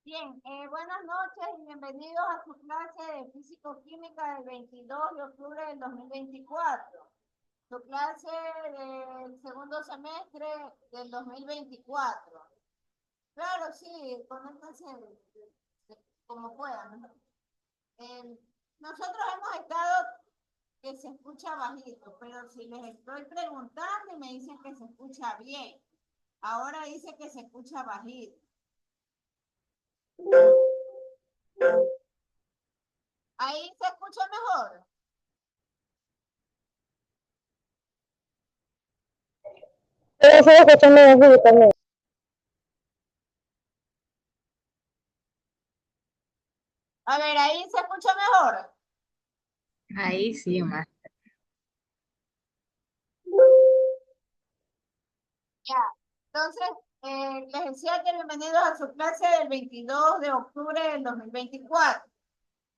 Bien, buenas noches y bienvenidos a su clase de Físico-Química del 22 de octubre del 2024. Su clase del segundo semestre del 2024. Claro, sí, conéctense como puedan, ¿no? Eh, Nosotros hemos estado que se escucha bajito, pero si les estoy preguntando y me dicen que se escucha bien. Ahora dice que se escucha bajito. Ahí se escucha mejor. Pero eso escuchando así también. A ver, ahí se escucha mejor. Ahí sí, más. Ya. Entonces, les decía que bienvenidos a su clase del 22 de octubre del 2024.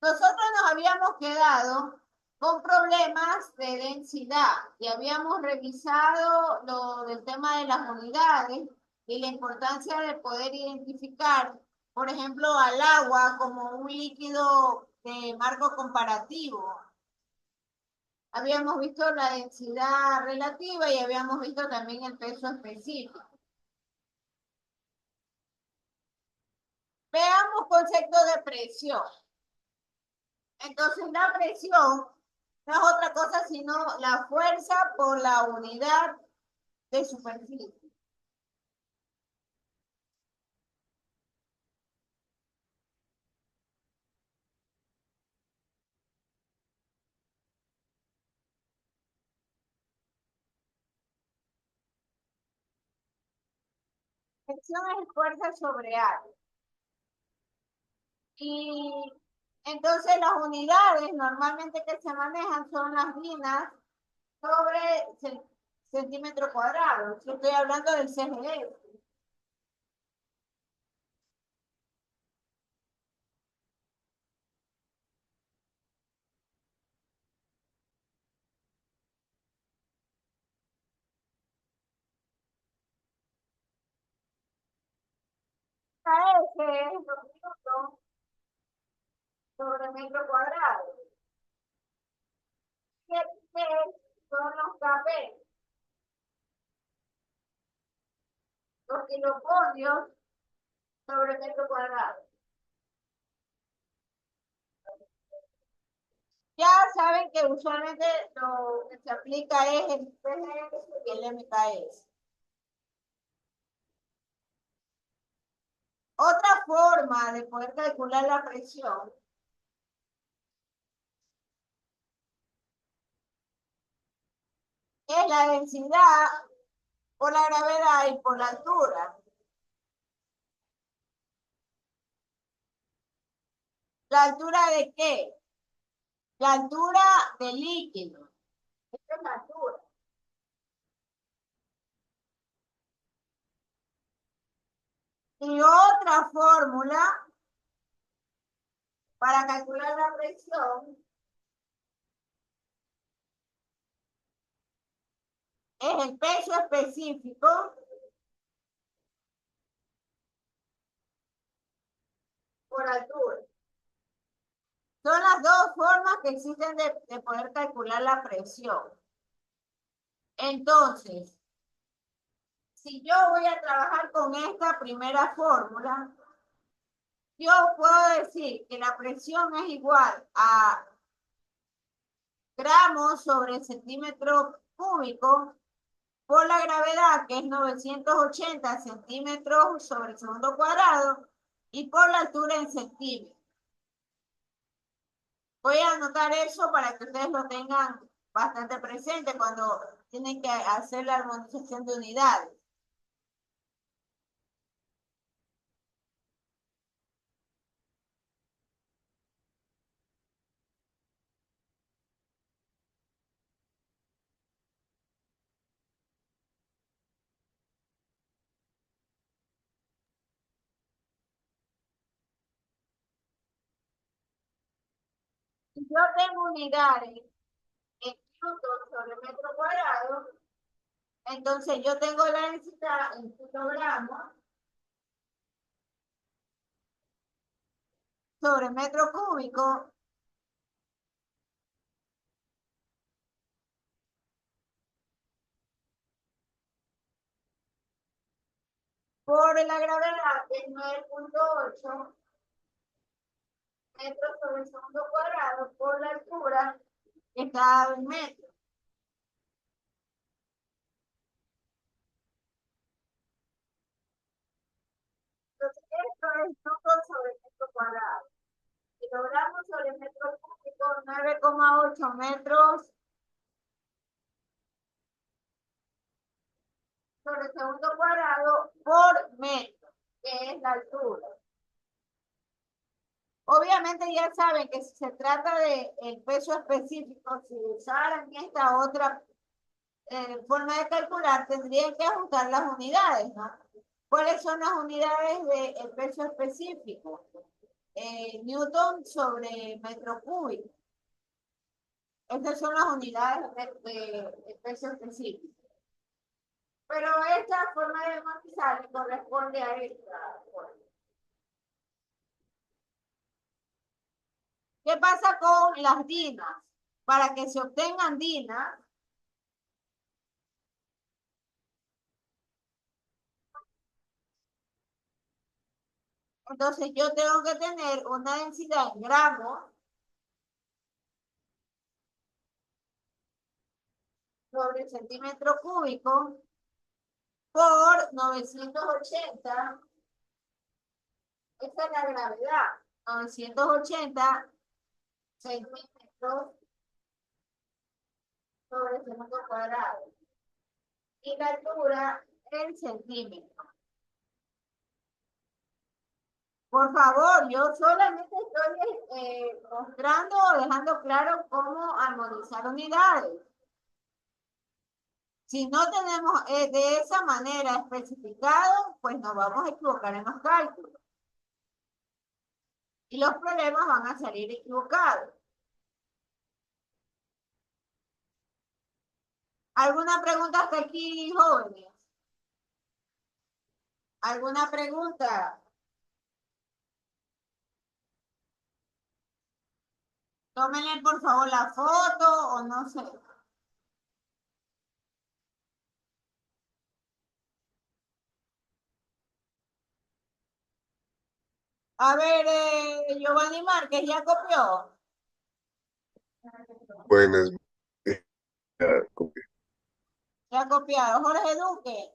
Nosotros nos habíamos quedado con problemas de densidad y habíamos revisado lo del tema de las unidades y la importancia de poder identificar, por ejemplo, al agua como un líquido de marco comparativo. Habíamos visto la densidad relativa y habíamos visto también el peso específico. Veamos concepto de presión. Entonces, la presión no es otra cosa sino la fuerza por la unidad de superficie. Presión es fuerza sobre área. Y entonces las unidades normalmente que se manejan son las vinas sobre centímetro cuadrado. Yo estoy hablando del CGS. KS es los minutos sobre metro cuadrado. Y el P son los kp, los kilovolios sobre metro cuadrado. Ya saben que usualmente lo que se aplica es el PGS y el MKS. Otra forma de poder calcular la presión es la densidad por la gravedad y por la altura. ¿La altura de qué? La altura del líquido. Esta es la altura. Y otra fórmula para calcular la presión es el peso específico por altura. Son las dos formas que existen de poder calcular la presión. Entonces, si yo voy a trabajar con esta primera fórmula, yo puedo decir que la presión es igual a gramos sobre centímetro cúbico por la gravedad, que es 980 centímetros sobre el segundo cuadrado, y por la altura en centímetros. Voy a anotar eso para que ustedes lo tengan bastante presente cuando tienen que hacer la armonización de unidades. Si yo tengo unidades en minutos sobre metro cuadrado, entonces yo tengo la densidad en kilogramos sobre metro cúbico por la gravedad, que es 9,8 metros sobre el segundo cuadrado, por la altura, que está en metros. Entonces, esto es newton sobre metro cuadrado. Kilogramos sobre metro cúbico, 9,8 metros sobre el segundo cuadrado por metro, que es la altura. Obviamente ya saben que si se trata de el peso específico, si usaran esta otra forma de calcular, tendrían que ajustar las unidades, ¿no? ¿Cuáles son las unidades del peso específico? Newton sobre metro cúbico. Estas son las unidades de peso específico. Pero esta forma de matizar corresponde a esta forma. ¿Qué pasa con las dinas? Para que se obtengan dinas, entonces yo tengo que tener una densidad en gramos sobre centímetro cúbico por 980. Esta es la gravedad. 980 centímetros sobre segundo cuadrado. Y la altura en centímetros. Por favor, yo solamente estoy mostrando o dejando claro cómo armonizar unidades. Si no tenemos de esa manera especificado, pues nos vamos a equivocar en los cálculos. Y los problemas van a salir equivocados. ¿Alguna pregunta hasta aquí, jóvenes? ¿Alguna pregunta? Tómenle por favor la foto o no sé. A ver, Giovanni Márquez, ¿ya copió? Buenas. Ya, Ya copiado. Jorge Duque.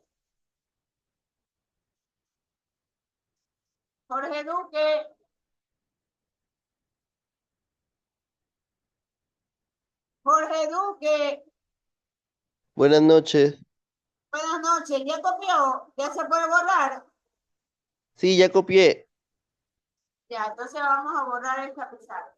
Jorge Duque. Jorge Duque. Buenas noches. Buenas noches. ¿Ya copió? ¿Ya se puede borrar? Sí, ya copié. Ya, entonces vamos a borrar esta pizarra.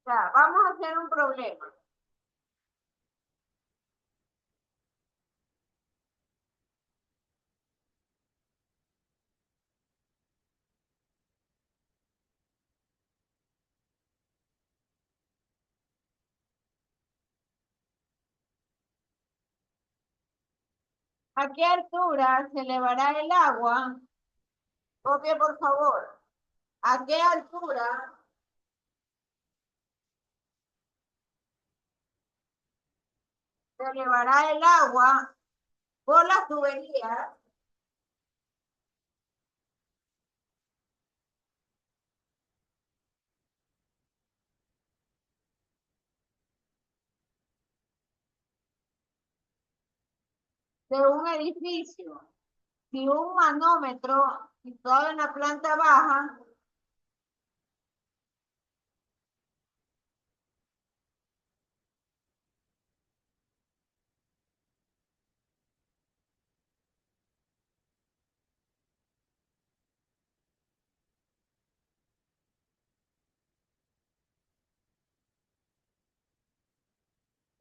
Ya, vamos a hacer un problema. ¿A qué altura se elevará el agua? Copie, por favor. ¿A qué altura se elevará el agua por las tuberías de un edificio? Si un manómetro situado en la planta baja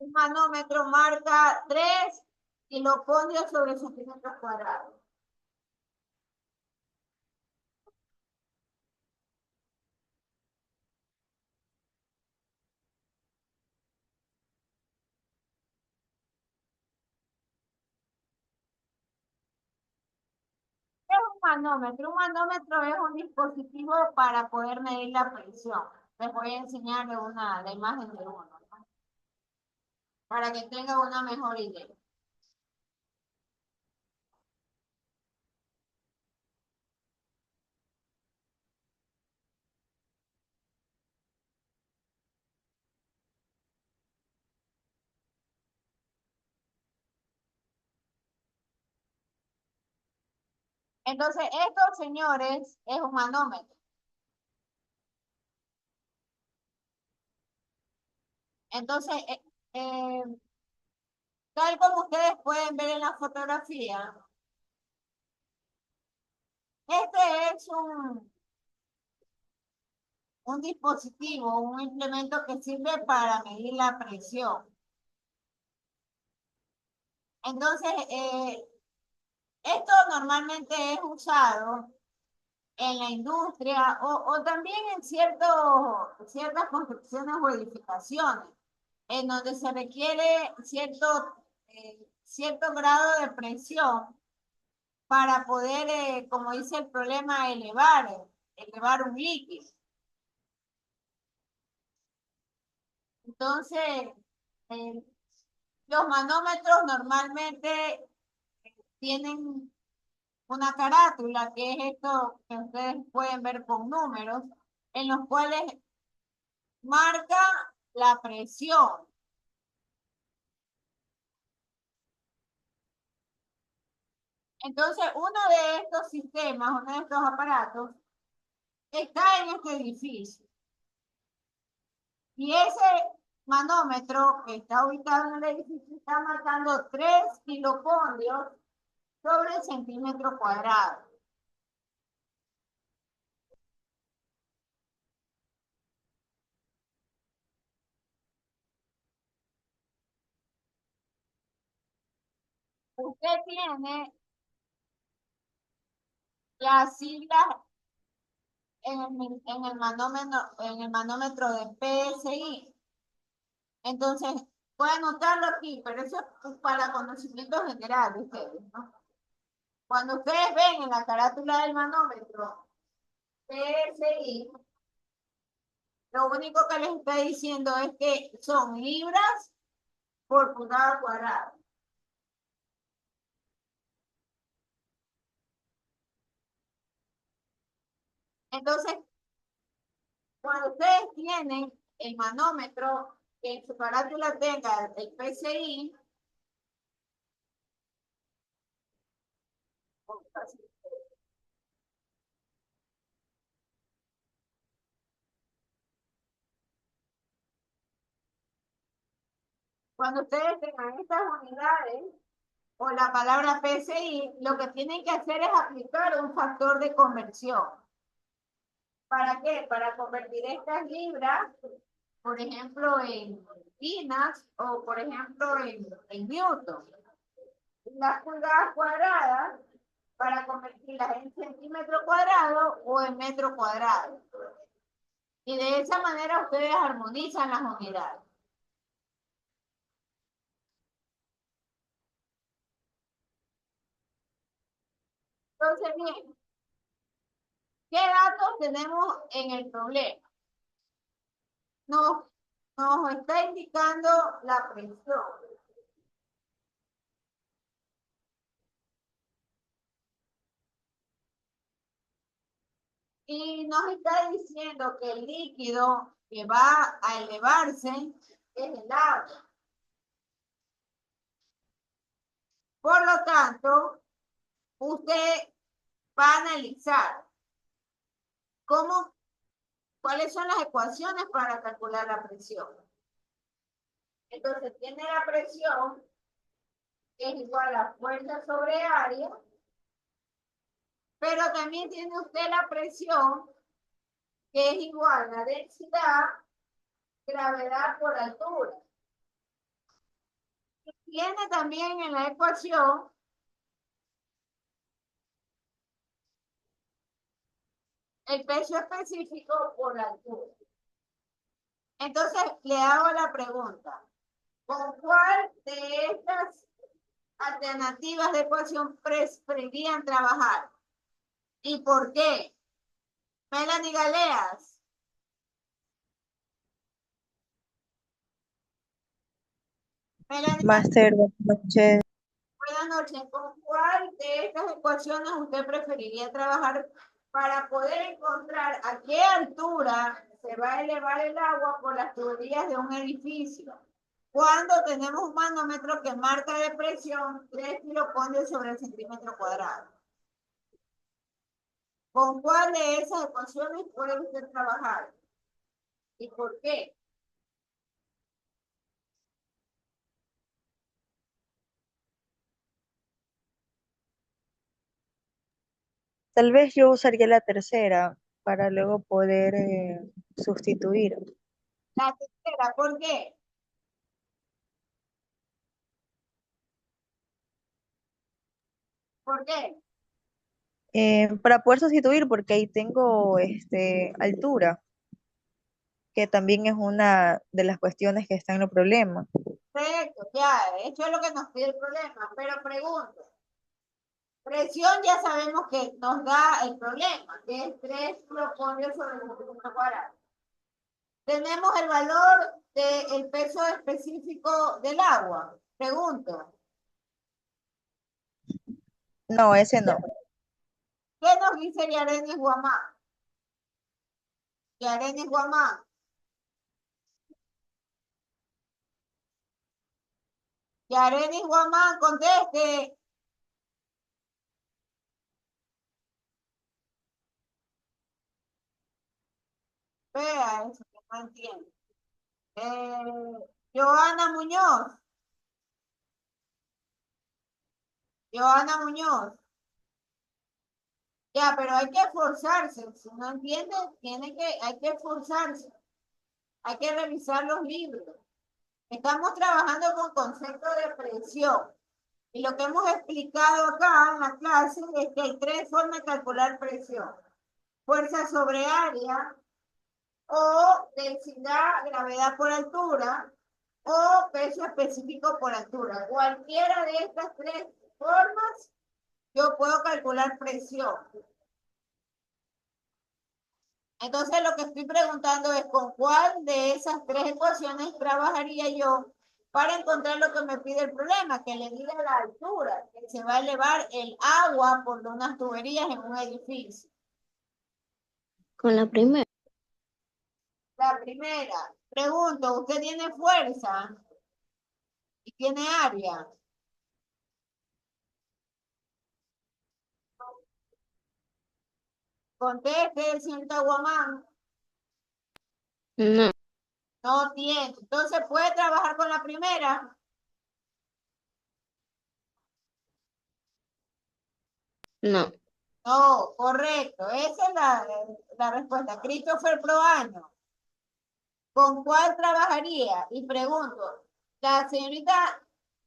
Un manómetro marca 3 kiloponios sobre centímetros cuadrados. ¿Qué es un manómetro? Un manómetro es un dispositivo para poder medir la presión. Les voy a enseñar la imagen de uno, ¿no? Para que tengan una mejor idea. Entonces, estos señores es un manómetro. Entonces, eh, tal como ustedes pueden ver en la fotografía, este es un dispositivo, un implemento que sirve para medir la presión. Entonces, esto normalmente es usado en la industria o también en ciertas construcciones o edificaciones, en donde se requiere cierto grado de presión para poder, como dice el problema, elevar un líquido. Entonces, eh, los manómetros normalmente tienen una carátula, que es esto que ustedes pueden ver con números, en los cuales marca la presión. Entonces, uno de estos sistemas, uno de estos aparatos, está en este edificio. Y ese manómetro que está ubicado en el edificio está marcando 3 kiloponios sobre centímetro cuadrado. Usted tiene las siglas en el manómetro de PSI. Entonces, voy a anotarlo aquí, pero eso es para conocimiento general de ustedes, ¿no? Cuando ustedes ven en la carátula del manómetro PSI, lo único que les está diciendo es que son libras por pulgada cuadrada. Entonces, cuando ustedes tienen el manómetro, que en su carátula tenga el PSI, cuando ustedes tengan estas unidades o la palabra PSI, lo que tienen que hacer es aplicar un factor de conversión. ¿Para qué? Para convertir estas libras, por ejemplo, en pinas o, por ejemplo, en newton. Las pulgadas cuadradas para convertirlas en centímetro cuadrado o en metro cuadrado. Y de esa manera ustedes armonizan las unidades. Entonces, bien, ¿qué datos tenemos en el problema? Nos, nos está indicando la presión. Y nos está diciendo que el líquido que va a elevarse es el agua. Por lo tanto, usted va a analizar cuáles son las ecuaciones para calcular la presión. Entonces, tiene la presión que es igual a fuerza sobre área, pero también tiene usted la presión que es igual a densidad, gravedad por altura. tiene también en la ecuación el peso específico por altura. Entonces, le hago la pregunta. ¿Con cuál de estas alternativas de ecuación preferirían trabajar? ¿Y por qué? Melanie Galeas. Melanie, Máster, buenas noches. buenas noches. ¿Con cuál de estas ecuaciones usted preferiría trabajar para poder encontrar a qué altura se va a elevar el agua por las tuberías de un edificio? Cuando tenemos un manómetro que marca de presión 3 kilopascales sobre el centímetro cuadrado. ¿Con cuál de esas ecuaciones puede usted trabajar? ¿Y por qué? Tal vez yo usaría la tercera para luego poder sustituir. La tercera, ¿por qué? ¿Por qué? Para poder sustituir, porque ahí tengo altura, que también es una de las cuestiones que está en el problema. Perfecto, ya, eso es lo que nos pide el problema. Pero pregunto, presión ya sabemos que nos da el problema, que es 3 kilopascales sobre el centímetro cuadrado. Tenemos el valor del peso específico del agua. Pregunto, No, ese no. ¿qué nos dice Yareni Guamán? Yareni Guamán. Yareni Guamán, conteste. Vea eso, que no entiendo. Joana Muñoz. Joana Muñoz. Ya, pero hay que esforzarse. Si no entiende, hay que esforzarse. Hay que revisar los libros. Estamos trabajando con concepto de presión. Y lo que hemos explicado acá en la clase es que hay 3 formas de calcular presión. Fuerza sobre área, o densidad, gravedad por altura, o peso específico por altura. Cualquiera de estas 3 formas, yo puedo calcular presión. Entonces, lo que estoy preguntando es con cuál de esas 3 ecuaciones trabajaría yo para encontrar lo que me pide el problema, que le diga la altura, que se va a elevar el agua por unas tuberías en un edificio. Con la primera. La primera, pregunto, ¿usted tiene fuerza y tiene área? Conteste, señorita Guamán. No, No tiene. Entonces, ¿puede trabajar con la primera? no. No, correcto. Esa es la respuesta. Christopher Proaño. ¿Con cuál trabajaría? Y pregunto, la señorita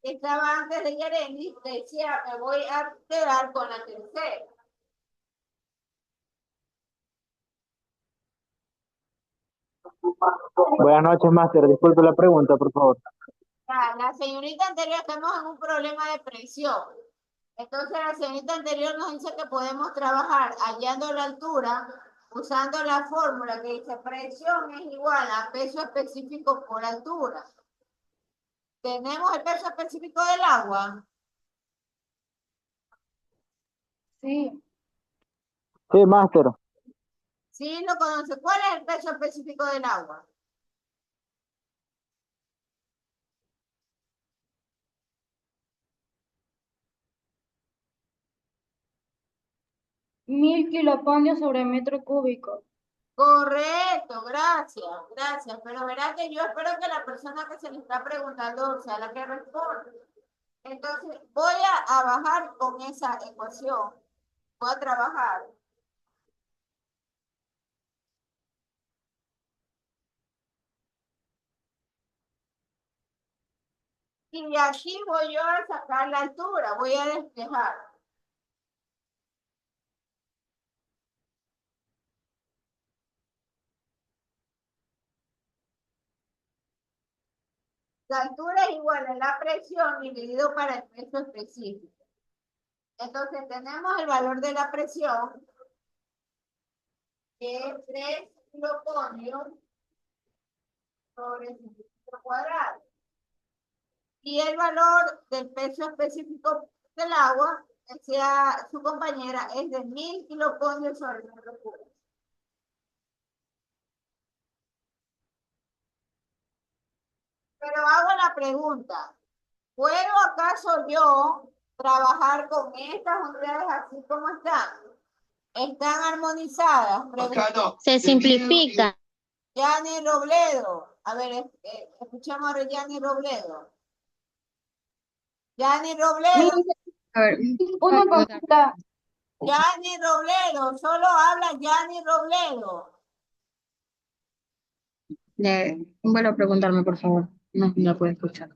que estaba antes de Yareni decía, me voy a quedar con la tercera. Buenas noches, máster. Disculpe la pregunta, por favor. La señorita anterior, estamos en un problema de presión. Entonces la señorita anterior nos dice que podemos trabajar hallando la altura, usando la fórmula que dice presión es igual a peso específico por altura. ¿Tenemos el peso específico del agua? Sí. Sí, máster. Sí, lo conoce. ¿Cuál es el peso específico del agua? Mil kilopascales sobre metro cúbico. Correcto, gracias, gracias. Pero verá que yo espero que la persona que se le está preguntando sea la que responde. Entonces, voy a bajar con esa ecuación. Voy a trabajar. Y aquí voy yo a sacar la altura, voy a despejar. La altura es igual a la presión dividido para el peso específico. Entonces tenemos el valor de la presión, que es 3 kiloponios sobre centímetro cuadrado. Y el valor del peso específico del agua, que sea su compañera, es de 1000 kiloponios sobre metro cúbico. Pero hago la pregunta, ¿puedo acaso yo trabajar con estas unidades así como están? ¿Están armonizadas? Pregunto. Se simplifica. Yani Robledo. A ver, escuchamos a Yani Robledo. Yani Robledo. A ver, Una consulta. Yani Robledo. Solo habla Yani Robledo. vuelvo a preguntarme, por favor. No, no puedo escuchar.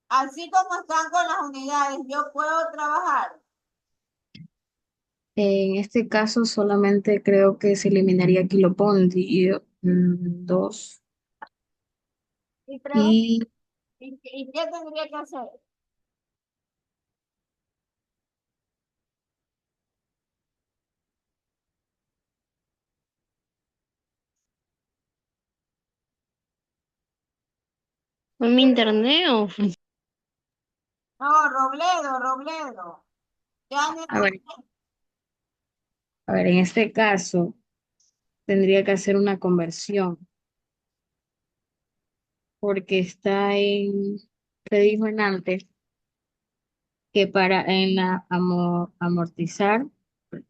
Así como están con las unidades, yo puedo trabajar. En este caso solamente creo que se eliminaría kilopondio 2 Y pregunto, y ¿y qué tendría que hacer? ¿En mi internet o? No, Robledo. Yani a ver, Robledo. en este caso tendría que hacer una conversión porque está te dijo en antes que para en la amortizar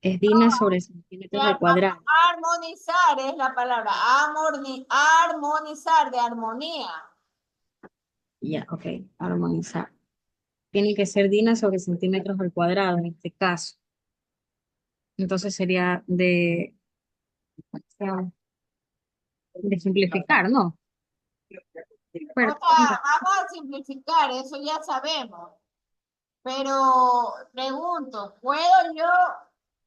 es DINA sobre centímetros al cuadrado. Armonizar es la palabra. Armonizar de armonía. Ya, ok, armonizar. Tiene que ser DINA sobre centímetros al cuadrado en este caso. Entonces sería de simplificar, ¿no? O Pero, sea, vamos a simplificar, eso ya sabemos. Pero pregunto, ¿puedo yo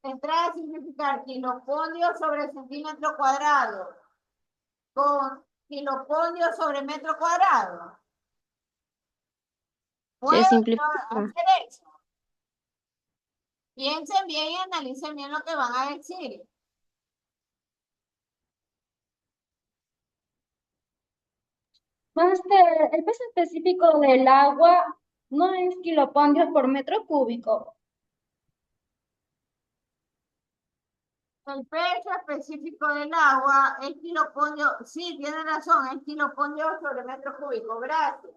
entrar a simplificar kilopondio sobre centímetro cuadrado con kilopondio sobre metro cuadrado? ¿Puedo Se yo simplifica. hacer eso? Piensen bien y analicen bien lo que van a decir. Máster, el peso específico del agua no es kilopondios por metro cúbico. El peso específico del agua es kilopondio, sí, tiene razón, es kilopondio sobre metro cúbico, gracias.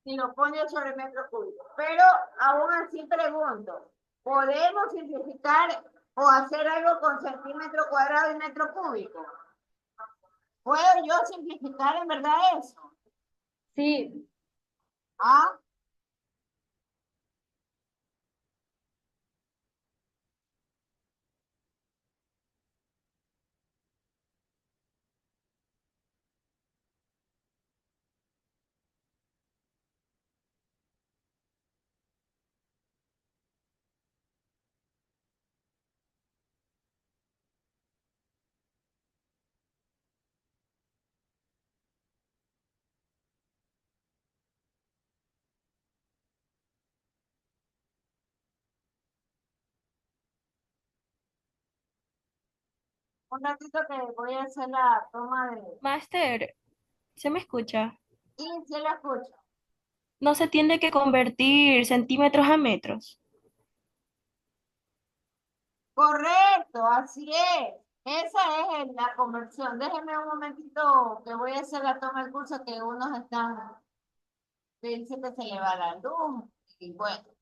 Kilopondio sobre metro cúbico. Pero aún así pregunto, ¿podemos simplificar o hacer algo con centímetro cuadrado y metro cúbico? ¿Puedo yo simplificar en verdad eso? Sí, ¿Ah? Un ratito que voy a hacer la toma de... Master, ¿se me escucha? Y se la escucho. No se tiene que convertir centímetros a metros. Correcto, así es. Esa es la conversión. Déjenme un momentito que voy a hacer la toma del curso que unos están, dice que se le va la luz. Y bueno,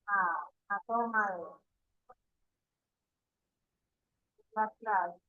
a toma de la clave.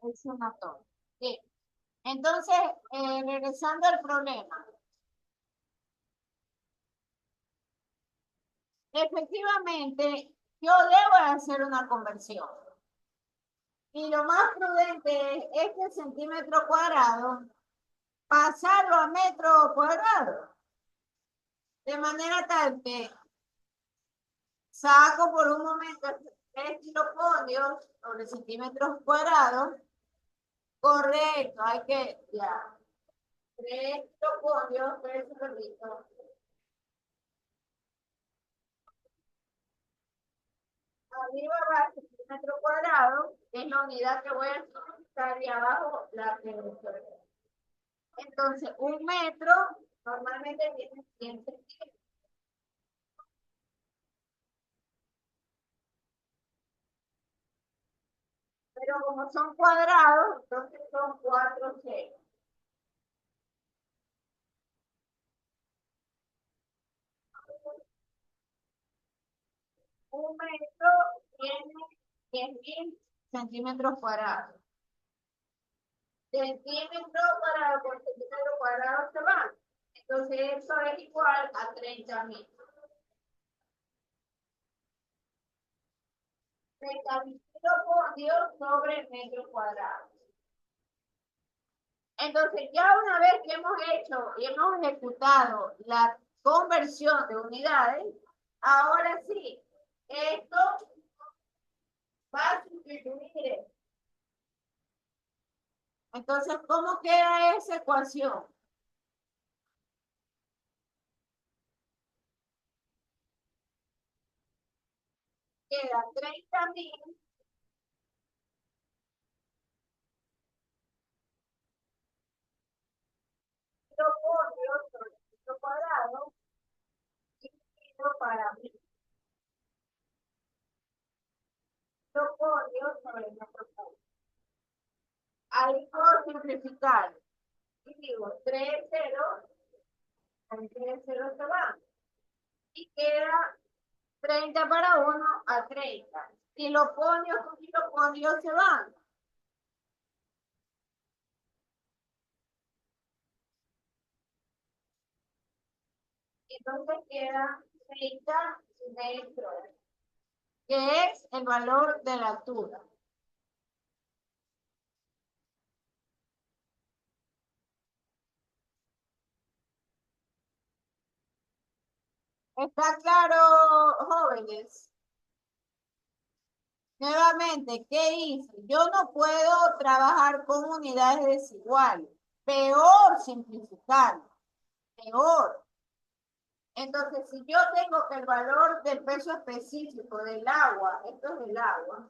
Es una toma. Bien. Entonces, regresando al problema. Efectivamente, yo debo hacer una conversión. Y lo más prudente es este centímetro cuadrado, pasarlo a metro cuadrado. De manera tal que saco por un momento 3 kiloponios sobre centímetros cuadrados. Correcto, hay que, ya. 3 kiloponios, pero eso permito. Arriba va el centímetro cuadrado, que es la unidad que voy a utilizar, y abajo la que entonces, un metro normalmente tiene 100 centímetros. Pero como son cuadrados, entonces son 4 ceros. Un metro tiene 10.000 centímetros cuadrados. Centímetro cuadrado por centímetro cuadrado se va. Entonces eso es igual a 30.000. 30.000 kiloponios sobre metro cuadrado. Entonces, ya una vez que hemos hecho y hemos ejecutado la conversión de unidades, ahora sí, esto va a sustituir. Entonces, ¿cómo queda esa ecuación? Queda 30.000 kiloponios sobre metro cuadrado dividido para 1.000 kiloponios sobre metro cuadrado. Ahí puedo simplificar. Y digo, 3 ceros, con 3 ceros se van. Y queda 30 para 1 a 30. Kiloponios con kiloponios se van. Entonces queda 30 metros, que es el valor de la altura. ¿Está claro, jóvenes? Nuevamente, ¿qué hice? Yo no puedo trabajar con unidades desiguales. Peor simplificar. Peor. Entonces, si yo tengo que el valor del peso específico del agua, esto es del agua,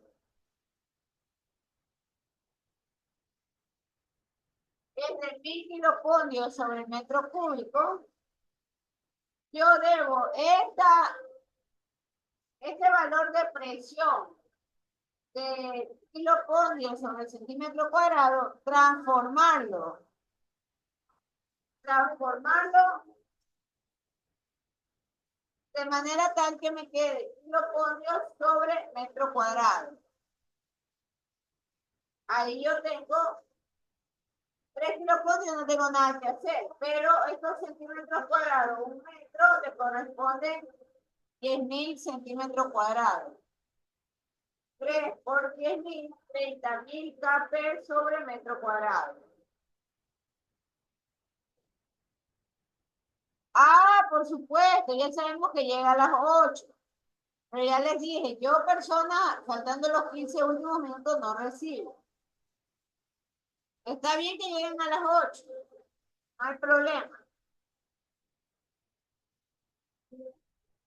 es de 1.000 kiloponios sobre el metro cúbico, yo debo este valor de presión de kiloponios sobre el centímetro cuadrado, transformarlo de manera tal que me quede kiloponios sobre metro cuadrado. Ahí yo tengo 3 kilopodios, no tengo nada que hacer, pero estos centímetros cuadrados, 1 metro, le corresponden 10.000 centímetros cuadrados. 3 por 10.000, 30.000 kp sobre metro cuadrado. Ah, por supuesto, ya sabemos que llega a las 8. Pero ya les dije, yo persona, faltando los 15 últimos minutos, no recibo. Está bien que lleguen a las 8, no hay problema.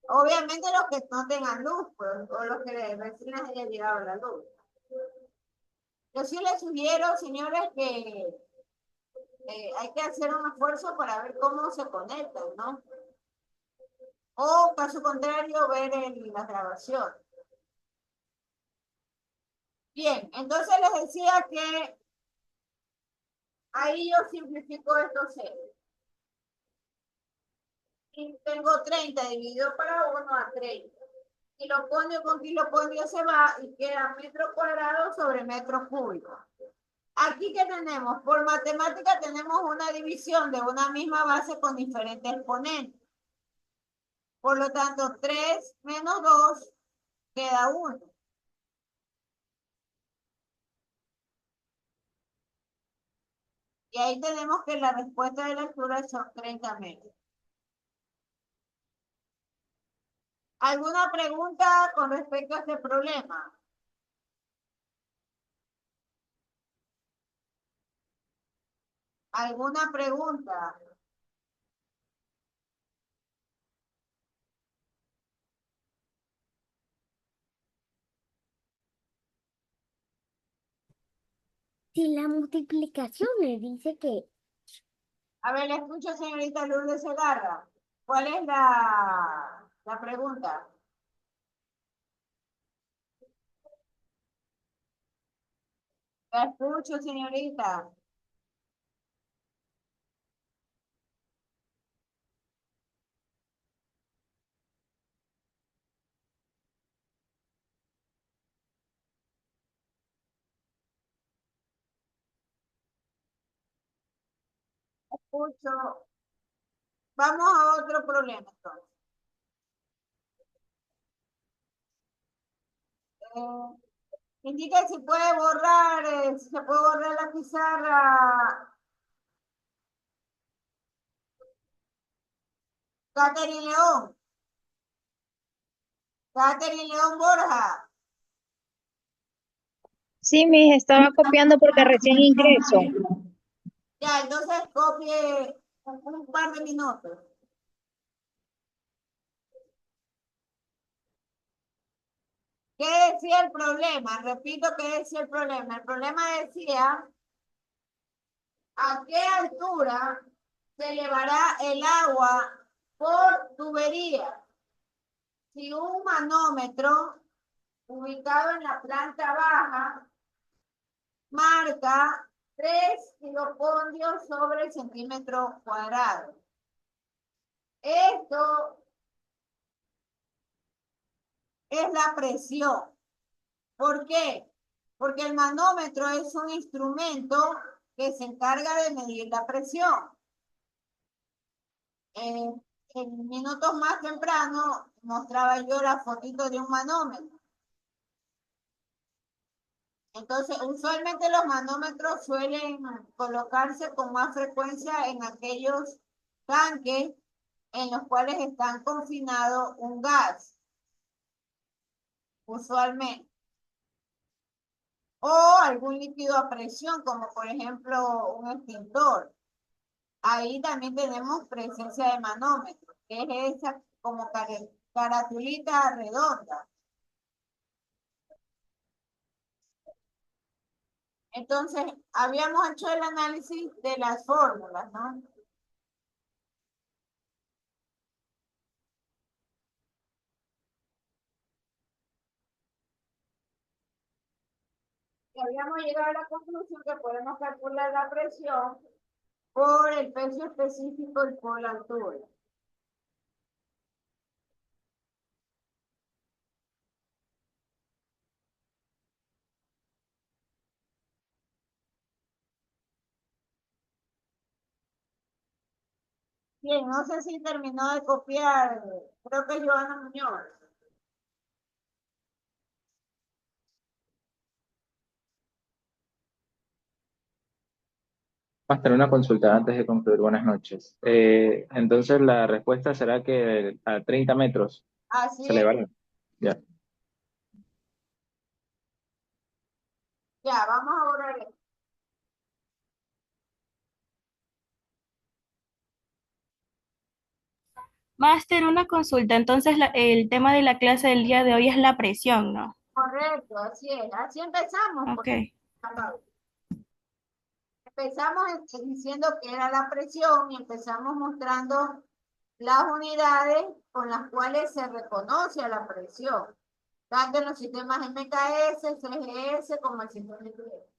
Obviamente los que no tengan luz, pues, o los que recién les haya llegado la luz. Yo sí les sugiero, señores, que hay que hacer un esfuerzo para ver cómo se conectan, ¿no? O, caso contrario, ver la grabación. Bien, entonces les decía que ahí yo simplifico estos ceros. Y tengo 30 dividido para 1 a 30. Kiloponio con kiloponio se va y queda metro cuadrado sobre metro cúbico. Aquí que tenemos, por matemática tenemos una división de una misma base con diferentes exponentes. Por lo tanto, 3 menos 2 queda 1. Y ahí tenemos que la respuesta de la altura son 30 metros. ¿Alguna pregunta con respecto a este problema? ¿Alguna pregunta? Si la multiplicación me dice que A ver, le escucho, señorita Lourdes Segarra. ¿Cuál es la pregunta? La escucho, señorita. Escucho. Vamos a otro problema, entonces. Indica si puede borrar, si se puede borrar la pizarra. Catherine León. Catherine León Borja. Sí, mis, estaba copiando porque recién ingreso. Ya, entonces copie un par de minutos. ¿Qué decía el problema? Repito, ¿qué decía el problema? El problema decía a qué altura se elevará el agua por tubería. Si un manómetro ubicado en la planta baja marca 3 kilopodios sobre centímetro cuadrado. Esto es la presión. ¿Por qué? Porque el manómetro es un instrumento que se encarga de medir la presión. En minutos más temprano mostraba yo la fotito de un manómetro. Entonces, usualmente los manómetros suelen colocarse con más frecuencia en aquellos tanques en los cuales están confinado un gas, usualmente. O algún líquido a presión, como por ejemplo un extintor. Ahí también tenemos presencia de manómetro, que es esa como caratulita redonda. Entonces, habíamos hecho el análisis de las fórmulas, ¿no? Y habíamos llegado a la conclusión que podemos calcular la presión por el peso específico y por la altura. Bien, no sé si terminó de copiar, creo que Joana Muñoz. Máster, una consulta antes de concluir. Buenas noches. Entonces la respuesta será que a 30 metros Así se le es, va. Ya. ya, vamos a borrar esto. Máster, una consulta. Entonces, el tema de la clase del día de hoy es la presión, ¿no? Correcto, así es. Así empezamos, pues. Ok. Empezamos diciendo que era la presión y empezamos mostrando las unidades con las cuales se reconoce a la presión, tanto en los sistemas MKS, CGS como el sistema IPS.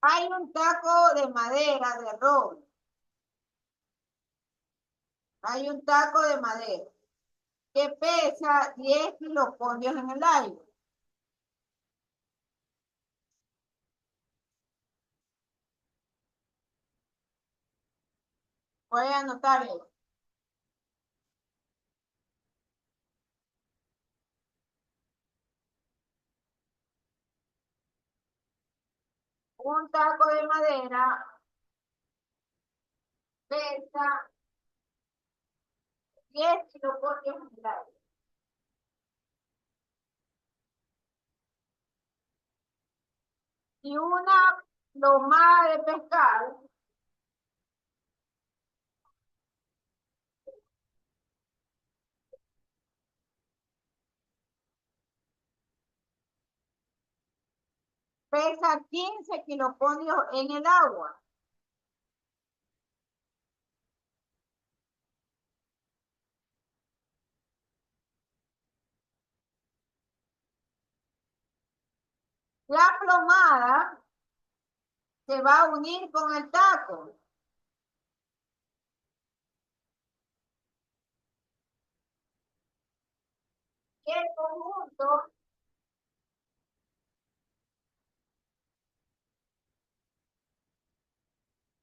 Hay un taco de madera, de roble. Hay un taco de madera que pesa 10 kilopollos en el aire. Voy a anotar eso. Un taco de madera pesa 10 kilopollos en el aire. Y una plomada de pescado pesa 15 kilopollos en el agua. La plomada se va a unir con el taco. Y el conjunto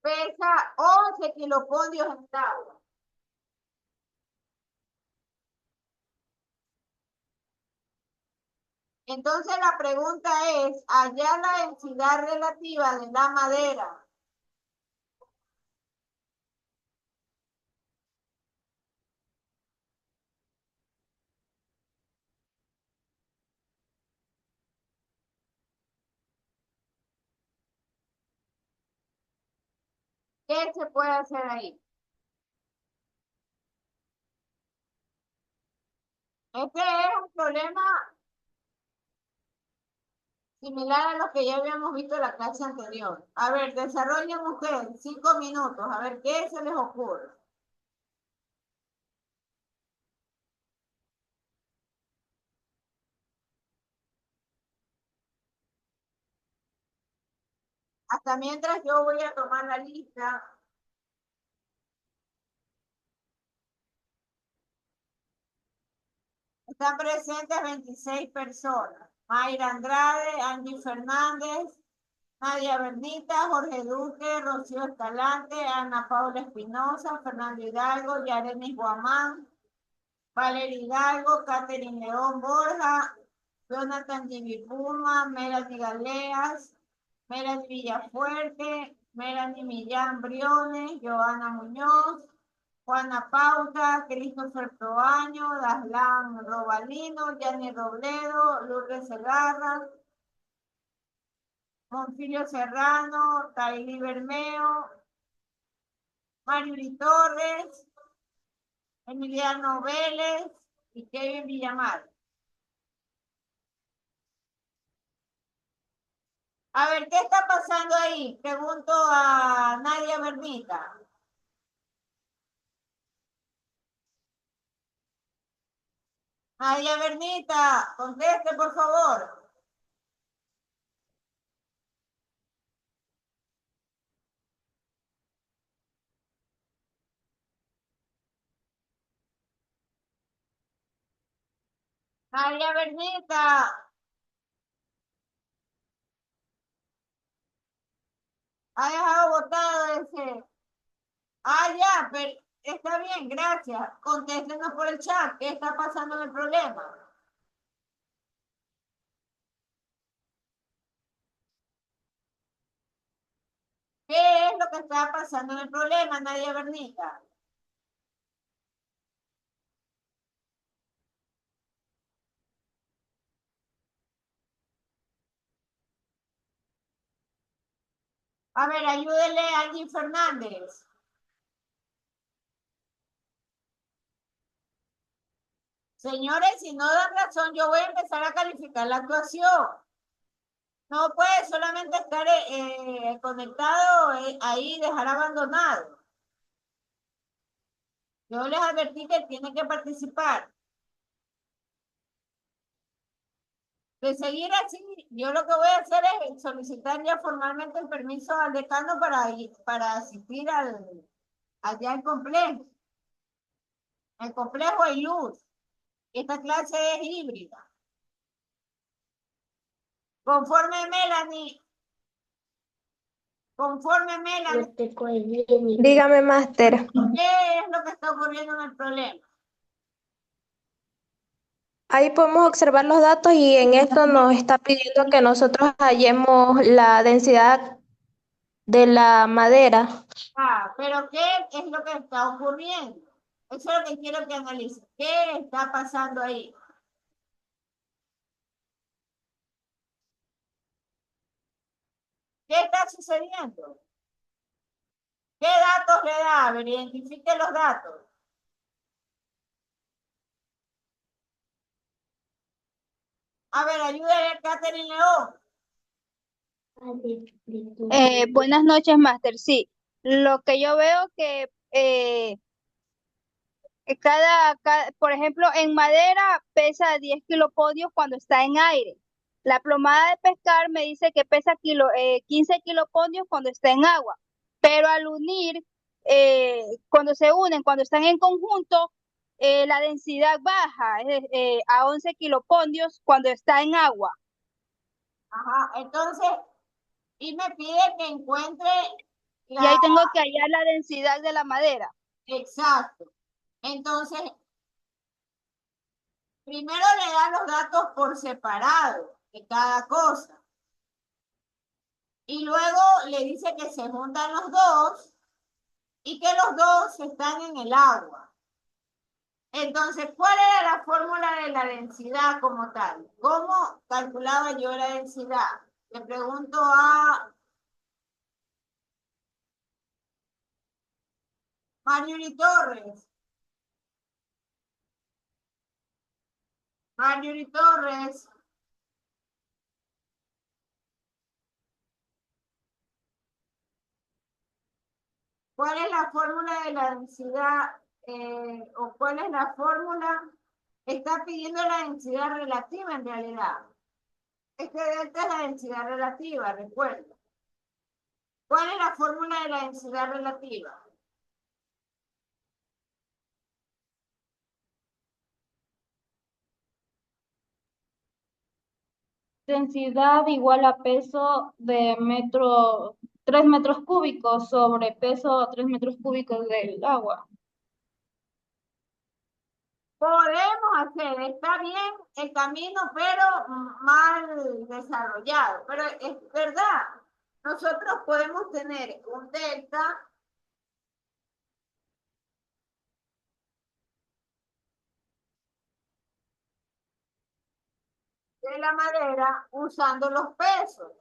pesa 11 kilopollos en el agua. Entonces la pregunta es, hallar la densidad relativa de la madera. ¿Qué se puede hacer ahí? Este es un problema similar a lo que ya habíamos visto en la clase anterior. A ver, desarrollen ustedes 5 minutos, a ver qué se les ocurre. Hasta mientras yo voy a tomar la lista. Están presentes 26 personas. Mayra Andrade, Angie Fernández, Nadia Bernita, Jorge Duque, Rocío Escalante, Ana Paula Espinosa, Fernando Hidalgo, Yarenis Guamán, Valeria Hidalgo, Catherine León Borja, Jonathan Jimmy Puma, Melanie Galeas, Melanie Villafuerte, Melanie Millán Briones, Joana Muñoz, Juana Pauta, Christopher Proaño, Daslan Robalino, Yanni Robledo, Lourdes Segarra, Monfilio Serrano, Taily Bermeo, Mariuri Torres, Emiliano Vélez y Kevin Villamar. A ver, ¿qué está pasando ahí? Pregunto a Nadia Bernita. Nadia Bernita, conteste, por favor. Nadia Bernita. Ha dejado votado ese. Ah, ya, pero está bien, gracias. Contéstenos por el chat. ¿Qué está pasando en el problema? ¿Qué es lo que está pasando en el problema, Nadia Bernita? A ver, ayúdele a Angie Fernández. Señores, si no dan razón, yo voy a empezar a calificar la actuación. No puede solamente estar conectado ahí y dejar abandonado. Yo les advertí que tienen que participar. De seguir así, yo lo que voy a hacer es solicitar ya formalmente el permiso al decano para asistir allá al complejo. El complejo hay luz. Esta clase es híbrida. Conforme Melanie. Conforme Melanie. Dígame, máster. ¿Qué es lo que está ocurriendo en el problema? Ahí podemos observar los datos y en esto nos está pidiendo que nosotros hallemos la densidad de la madera. Ah, pero ¿qué es lo que está ocurriendo? Eso es lo que quiero que analice. ¿Qué está pasando ahí? ¿Qué está sucediendo? ¿Qué datos le da? A ver, identifique los datos. A ver, ayúdale a Catherine León. Buenas noches, máster. Sí, lo que yo veo que por ejemplo, en madera pesa 10 kilopodios cuando está en aire. La plomada de pescar me dice que pesa 15 kilopodios cuando está en agua. Pero al unir, cuando se unen, cuando están en conjunto, la densidad baja a 11 kilopodios cuando está en agua. Ajá, entonces, y me pide que encuentre Y ahí tengo que hallar la densidad de la madera. Exacto. Entonces, primero le da los datos por separado de cada cosa. Y luego le dice que se juntan los dos y que los dos están en el agua. Entonces, ¿cuál era la fórmula de la densidad como tal? ¿Cómo calculaba yo la densidad? Le pregunto a Marjorie Torres. Marjorie Torres. ¿Cuál es la fórmula de la densidad o cuál es la fórmula? Está pidiendo la densidad relativa en realidad. Este delta es la densidad relativa, recuerda. ¿Cuál es la fórmula de la densidad relativa? Densidad igual a peso de 3 metros cúbicos sobre peso 3 metros cúbicos del agua. Podemos hacer, está bien el camino, pero mal desarrollado. Pero es verdad, nosotros podemos tener un delta de la madera usando los pesos.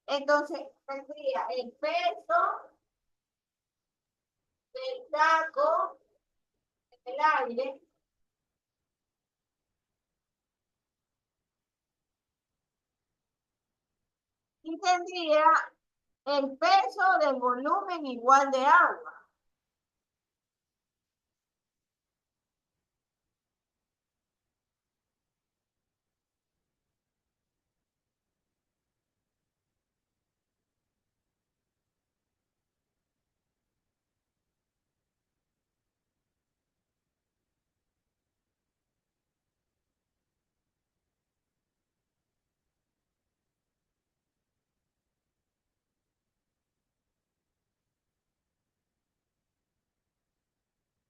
Entonces, tendría el peso del taco en el aire y aquí tendría el peso del volumen igual de agua.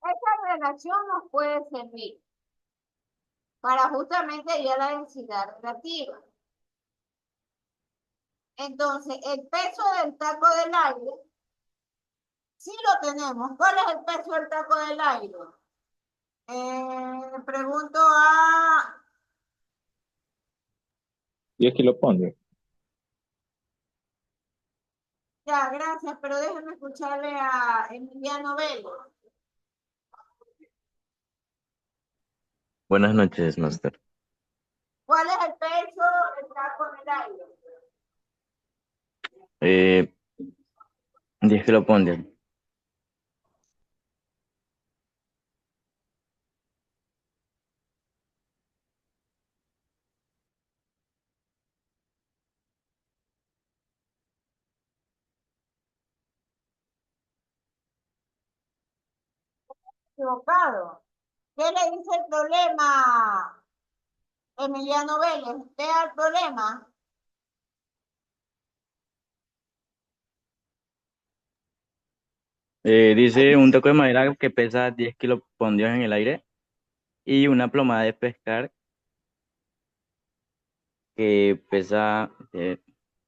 Esta relación nos puede servir para justamente hallar la densidad relativa. Entonces, el peso del taco del aire, sí lo tenemos. ¿Cuál es el peso del taco del aire? Pregunto a... 10 kilopondrios. Ya, gracias, pero déjenme escucharle a Emiliano Vélez. Buenas noches, Master. ¿Cuál es el peso del taco del aire? 10 kilopondrios. Equivocado. ¿Qué le dice el problema, Emiliano Vélez? Vea el problema. Dice un taco de madera que pesa 10 kilopondrios en el aire y una plomada de pescar que pesa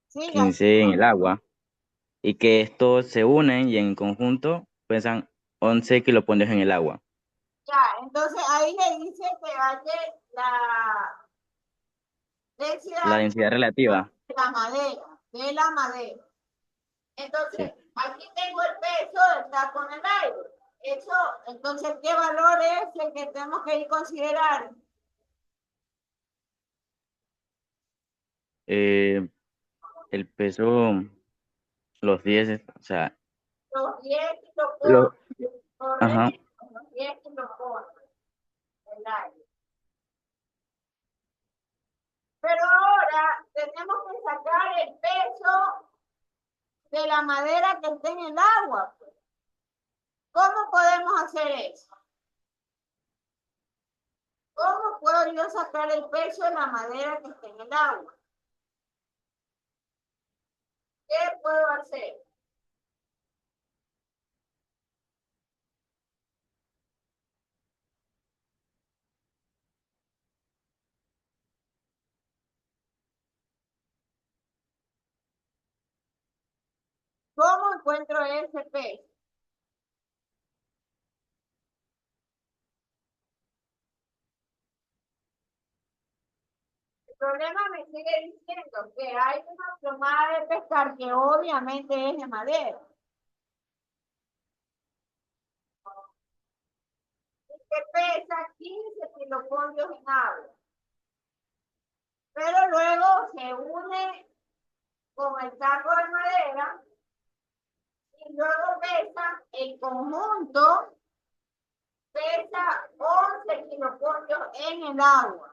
Siga. 15 en el agua y que estos se unen y en conjunto pesan 11 kilopondrios en el agua. Ya, entonces ahí le dice que halle la La densidad relativa. de la madera. Entonces, Sí. aquí tengo el peso del taco en el aire. Eso, entonces, ¿qué valor es el que tenemos que ir a considerar? El peso, los 10, o sea, Los 10 lo, kilopondrios, ajá, correcto, los 10 kilopondrios del aire. Pero ahora tenemos que sacar el peso de la madera que esté en el agua. ¿Cómo podemos hacer eso? ¿Cómo puedo yo sacar el peso de la madera que esté en el agua? ¿Qué puedo hacer? ¿Cómo encuentro ese peso? El problema me sigue diciendo que hay una plomada de pescar que obviamente es de madera. Y que pesa 15 kilopondrios en agua. Pero luego se une con el taco de madera y luego pesa en conjunto, pesa 11 kilopondrios en el agua.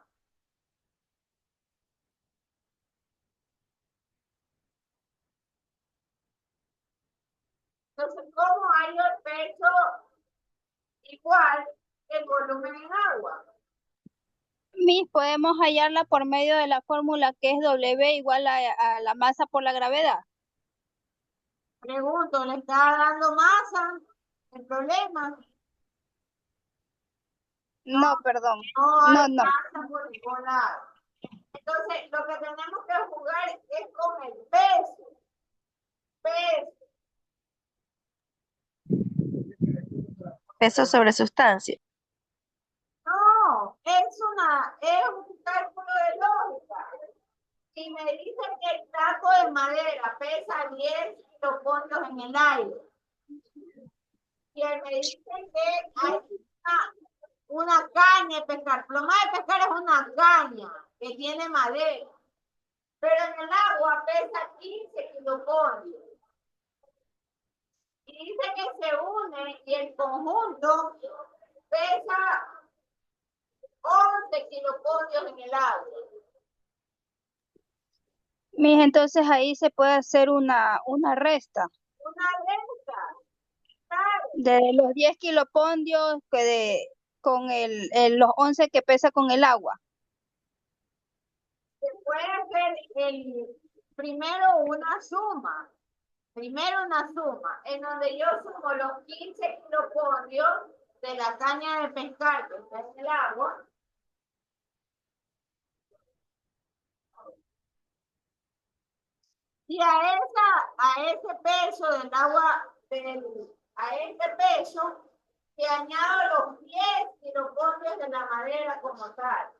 Entonces, ¿cómo hay el peso igual que el volumen en agua? Miss, podemos hallarla por medio de la fórmula que es W igual a la masa por la gravedad. Pregunto, ¿le está dando masa el problema? No, perdón. No No, hay no. masa por ningún lado. Entonces, lo que tenemos que jugar es con el peso. Peso. Peso sobre sustancia. No, es un cálculo de lógica. Si me dicen que el taco de madera pesa 10 kilopondrios en el aire, y me dicen que hay una caña de pescar, plomada de pescar es una caña que tiene madera. pero en el agua pesa 15 kilopolvios. Y dice que se une y el conjunto pesa 11 kilopolvios en el agua. Mija, entonces ahí se puede hacer una resta Una resta, claro. de los 10 kilopondios con los 11 que pesa con el agua. Se puede hacer primero una suma. En donde yo sumo los 15 kilopondios de la caña de pescar que está en el agua. Y a ese peso del agua, a este peso, le añado los 10 kilopondios de la madera como tal.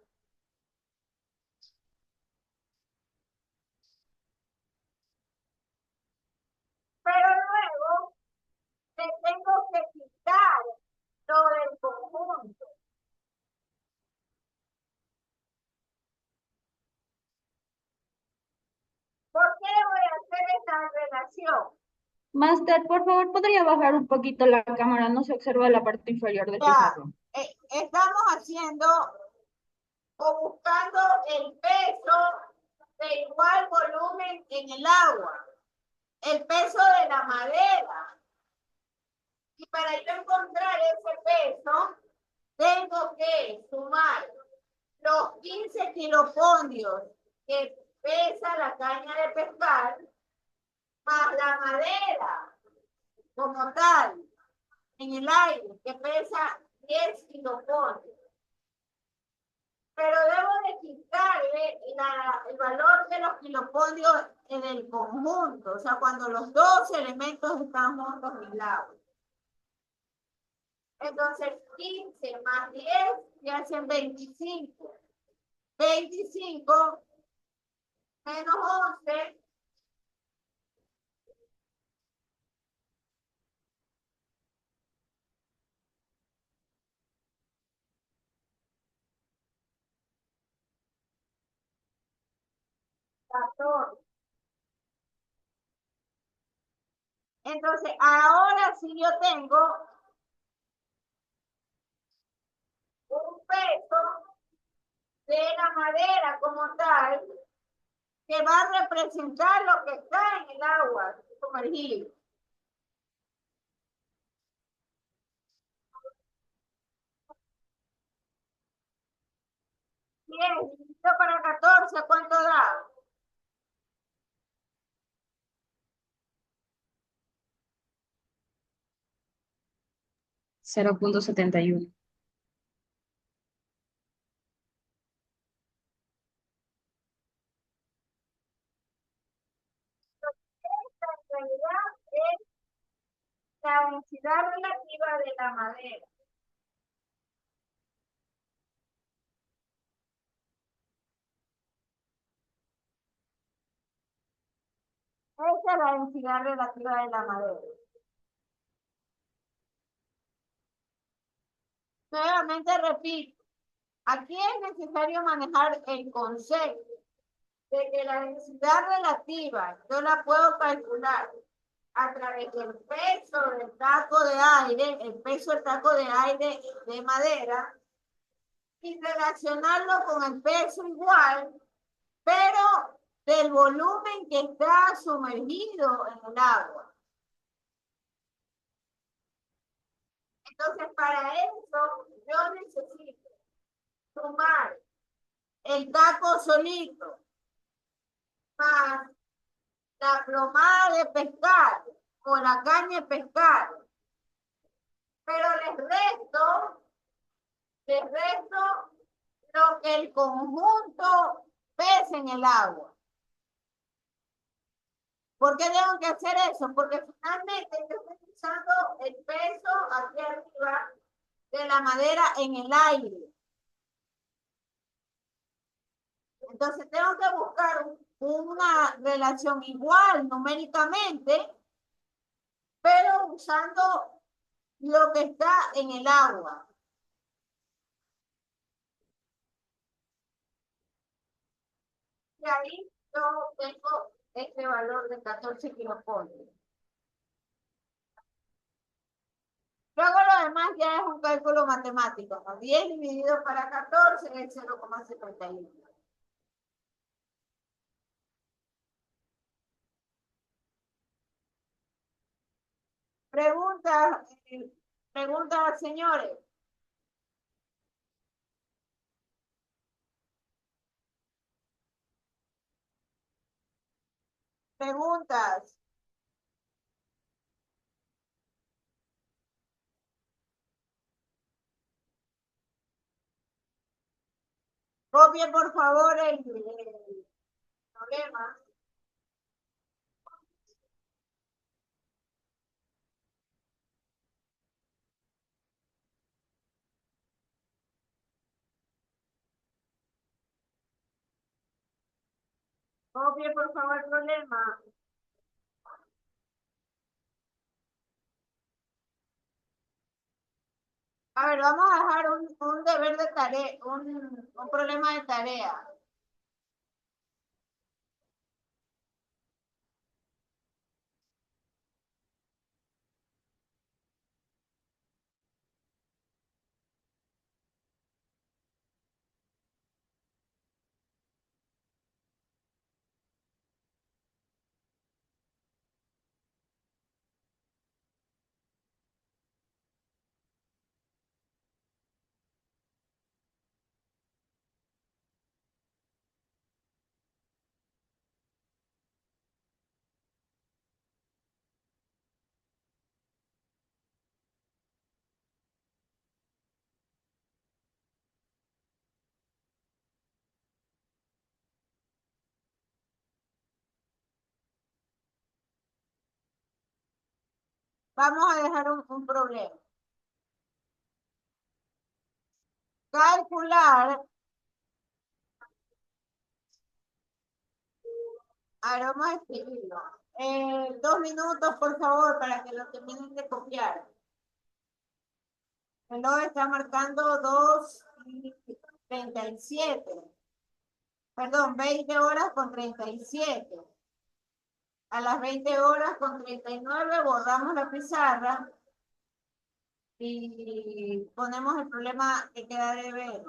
Pero luego le tengo que quitar lo del conjunto. ¿Por qué voy a hacer esta relación? Master, por favor, ¿podría bajar un poquito la cámara? No se observa la parte inferior del Ya, pizarrón. estamos haciendo o buscando el peso de igual volumen en el agua, el peso de la madera. Y para yo encontrar ese peso, tengo que sumar los 15 kilopondios que pesa la caña de pescar, más la madera como tal, en el aire, que pesa 10 kilopondios. Pero debo de quitarle el valor de los kilopondios en el conjunto, o sea, cuando los dos elementos están juntos en el agua. Entonces, 15 más 10 ya hacen 25. 25 menos 11. Entonces, ahora sí yo tengo un peso de la madera como tal que va a representar lo que está en el agua sumergido. Bien, dividido para 14, ¿cuánto da? 0.71. Esta en realidad es la densidad relativa de la madera. Esa es la densidad relativa de la madera. Nuevamente repito, aquí es necesario manejar el concepto de que la densidad relativa yo la puedo calcular a través del peso del taco de aire, el peso del taco de aire de madera, y relacionarlo con el peso igual, pero del volumen que está sumergido en el agua. Entonces, para eso, yo necesito sumar el taco solito más la plomada de pescar o la caña de pescar. Pero les resto lo que el conjunto pesa en el agua. ¿Por qué tengo que hacer eso? Porque finalmente yo estoy usando el peso aquí arriba de la madera en el aire. Entonces tengo que buscar una relación igual numéricamente, pero usando lo que está en el agua. Y ahí yo tengo este valor de 14 kilopolvos. Luego lo demás ya es un cálculo matemático, ¿no? 10 dividido para 14 es 0,71. Preguntas, preguntas, señores. Preguntas. Copie, por favor, el problema. Copie, por favor, el problema. A ver, vamos a dejar un deber de tarea, un problema de tarea. Vamos a dejar un problema. Calcular. Ahora vamos a escribirlo. 2 minutos, por favor, para que lo terminen de copiar. El reloj está marcando 2:37. Perdón, 20 horas con 37. A las 20 horas con 39 borramos la pizarra y ponemos el problema que queda de ver.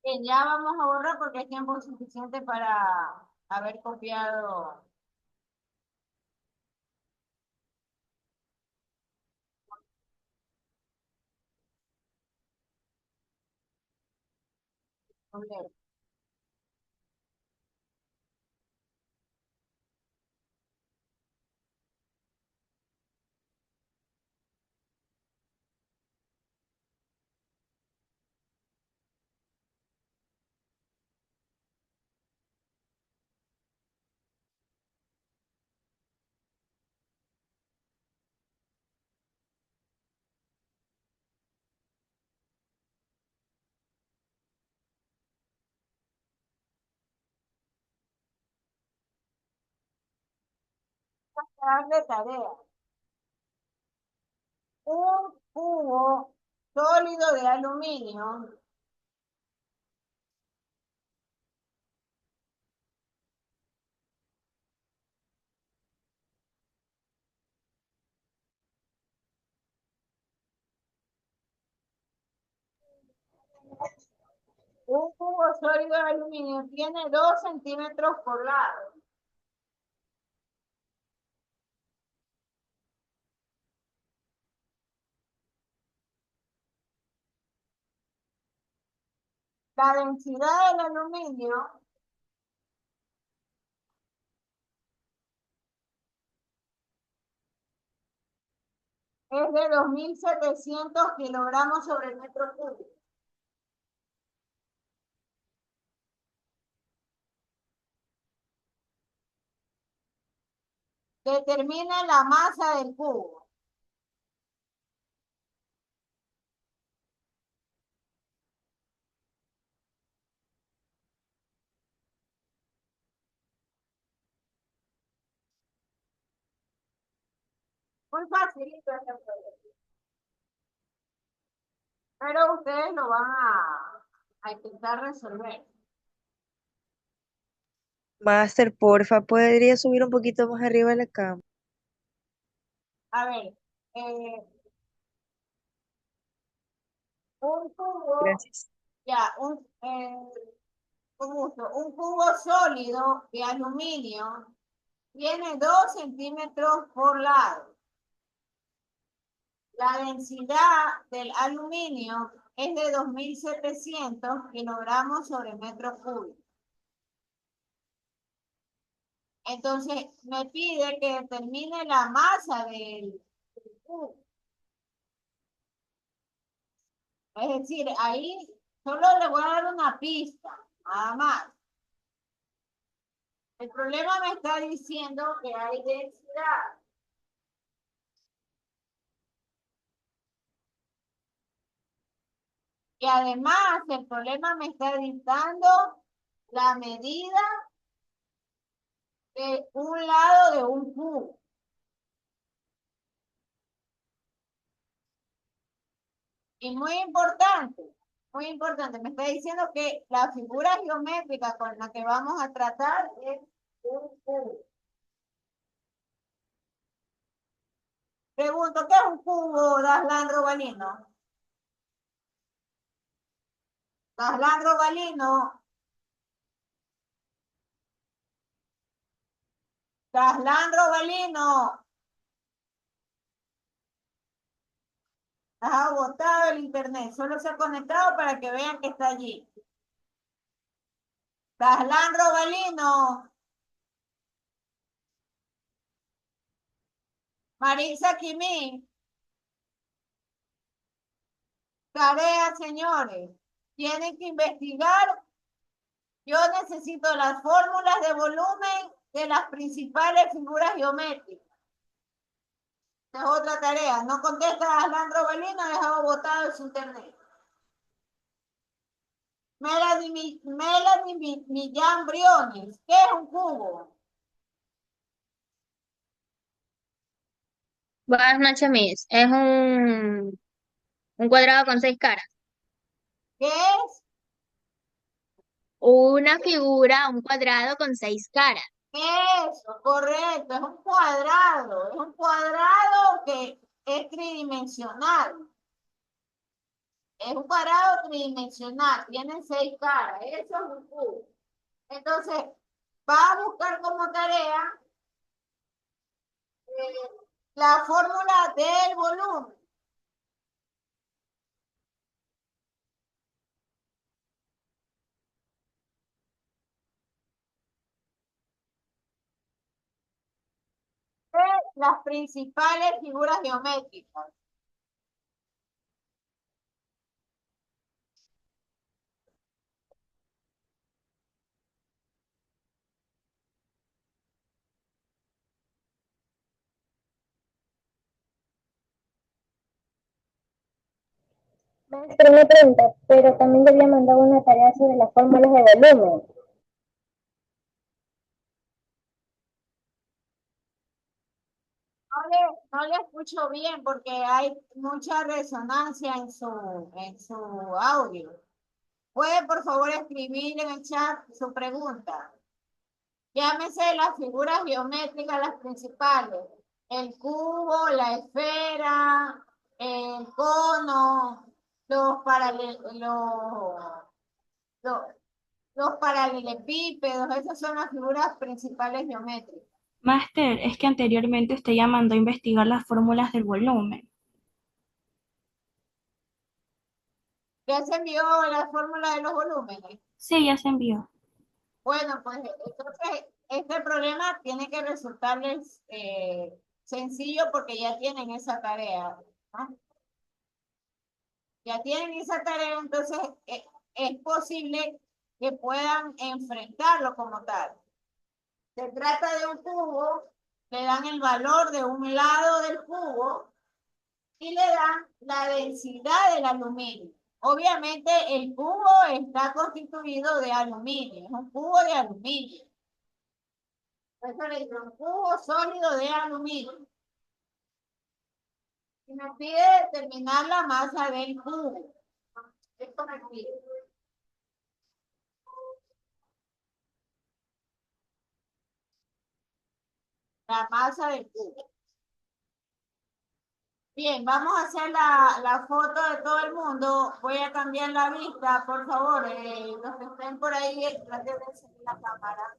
Bien, ya vamos a borrar porque es tiempo suficiente para haber copiado. Bien. Darle tarea. Un cubo sólido de aluminio Un cubo sólido de aluminio tiene 2 centímetros por lado. La densidad del aluminio es de 2.700 kilogramos sobre metro cúbico. Determina la masa del cubo. Muy facilito este proyecto. Pero ustedes lo van a intentar resolver. Master, porfa, ¿podría subir un poquito más arriba de la cama? A ver, un cubo, Gracias. ya, un cubo sólido de aluminio tiene 2 centímetros por lado. La densidad del aluminio es de 2.700 kilogramos sobre metro cúbico. Entonces, me pide que determine la masa del cubo. Es decir, ahí solo le voy a dar una pista, nada más. El problema me está diciendo que hay densidad. Y además, el problema me está dictando la medida de un lado de un cubo. Y muy importante, me está diciendo que la figura geométrica con la que vamos a tratar es un cubo. Pregunto, ¿qué es un cubo, Daslan Robalino? Daslan Robalino. Daslan Robalino. Ha botado el internet, solo se ha conectado para que vean que está allí. Daslan Robalino. Marisa Quimín. Tarea, señores. Tienen que investigar. Yo necesito las fórmulas de volumen de las principales figuras geométricas. Esta es otra tarea. No contesta a Alan Robalino, ha dejado botado en su internet. Melanie Millán Briones. ¿Qué es un cubo? Buenas noches, Miss. Es un cuadrado con 6 caras. ¿Qué es? Una figura, un cuadrado con 6 caras. Eso, correcto. Es un cuadrado. Es un cuadrado que es tridimensional. Es un cuadrado tridimensional, tiene 6 caras, eso es un cubo. Entonces, va a buscar como tarea la fórmula del volumen. De las principales figuras geométricas. Maestra, una pregunta, pero también le había mandado una tarea sobre las fórmulas de volumen. No le escucho bien porque hay mucha resonancia en su audio. ¿Puede por favor escribir en el chat su pregunta? Llámese las figuras geométricas, las principales. El cubo, la esfera, el cono, los, los, los paralelepípedos, esas son las figuras principales geométricas. Máster, es que anteriormente usted ya mandó a investigar las fórmulas del volumen. ¿Ya se envió la fórmula de los volúmenes? Sí, ya se envió. Bueno, pues entonces este problema tiene que resultarles sencillo porque ya tienen esa tarea, ¿no? Ya tienen esa tarea, entonces es posible que puedan enfrentarlo como tal. Se trata de un cubo, le dan el valor de un lado del cubo y le dan la densidad del aluminio. Obviamente el cubo está constituido de aluminio, es un cubo de aluminio. Eso le dice un cubo sólido de aluminio. Y me pide determinar la masa del cubo. Esto me pide. La masa del cubo. Bien, vamos a hacer la foto de todo el mundo. Voy a cambiar la vista, por favor. Los que estén por ahí, traten de encender la cámara.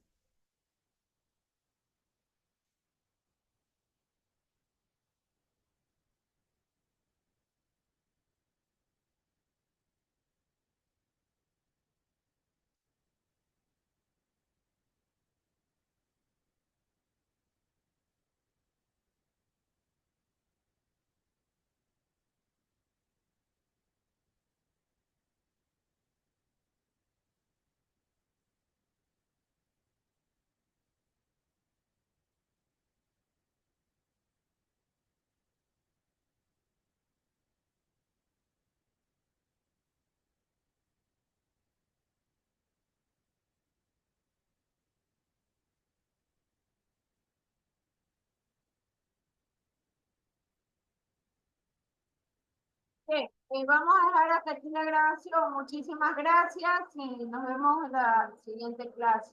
Bien, vamos a dejar hasta aquí la grabación. Muchísimas gracias y nos vemos en la siguiente clase.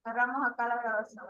Cerramos acá la grabación.